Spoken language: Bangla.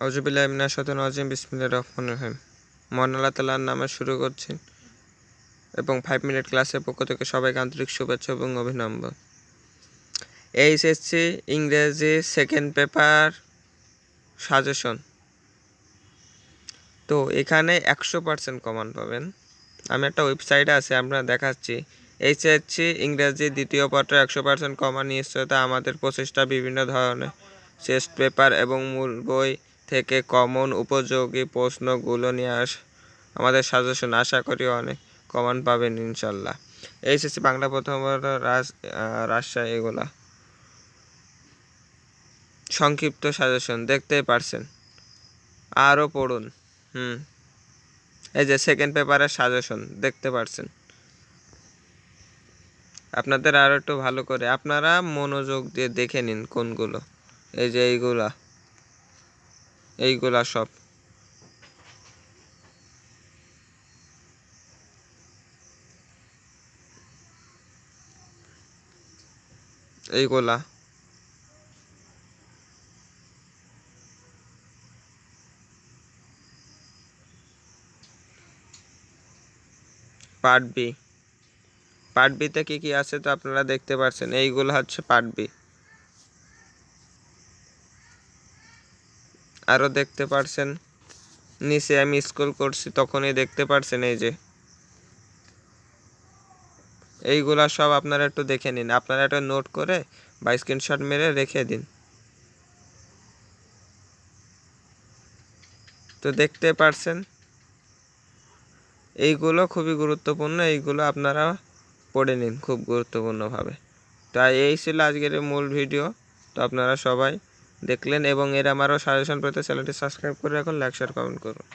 আউযুবিল্লাহি মিনাশ শাইতানির রাজিম বিসমিল্লাহির রহমানির রহিম। মহান আল্লাহ তাআলার নামে শুরু করছি এবং 5 মিনিট ক্লাসের পক্ষ থেকে সবাইকে আন্তরিক শুভেচ্ছা এবং অভিনন্দন। এইচএসসি ইংরেজি সেকেন্ড পেপার সাজেশন। তো এখানে 100% কমন পাবেন। আমি একটা ওয়েবসাইটে আছে আপনারা দেখাচ্ছি। এইচএসসি ইংরেজি দ্বিতীয় পত্র 100% কমন নিশ্চয়তা আমাদের প্রচেষ্টা বিভিন্ন ধরনের টেস্ট পেপার এবং মূল বই থেকে কমন উপযোগী প্রশ্নগুলো নিয়ে আমাদের সাজেশন। আশা করি অনেক কমন পাবেন ইনশাল্লাহ। এইচএসসি বাংলা প্রথম রাজশাহী এগুলা সংক্ষিপ্ত সাজেশন দেখতেই পারছেন, আরও পড়ুন। এই যে সেকেন্ড পেপারের সাজেশন দেখতে পারছেন। আপনাদের আরও একটু ভালো করে আপনারা মনোযোগ দিয়ে দেখে নিন কোনগুলো। এই যে এইগুলা সব এইগুলা পার্ট বি। পার্ট বিতে কী কী আছে তো আপনারা দেখতে পাচ্ছেন। এইগুলো হচ্ছে পার্ট বি। আরও দেখতে পাচ্ছেন নিচে আমি স্ক্রল করছি তখনই দেখতে পাচ্ছেন এই যে এইগুলা সব আপনারা একটু দেখে নিন। আপনারা একটা নোট করে বা স্ক্রিনশট মেরে রেখে দিন। তো দেখতে পাচ্ছেন এইগুলো খুবই গুরুত্বপূর্ণ, এইগুলো আপনারা পড়ে নিন খুব গুরুত্বপূর্ণভাবে। তাই এই ছিল আজকের মূল ভিডিও। তো আপনারা সবাই দেখলেন এবং এর আমারও সাজেশন পেতে চ্যানেলটি সাবস্ক্রাইব করে রাখুন, লাইক শেয়ার কমেন্ট করুন।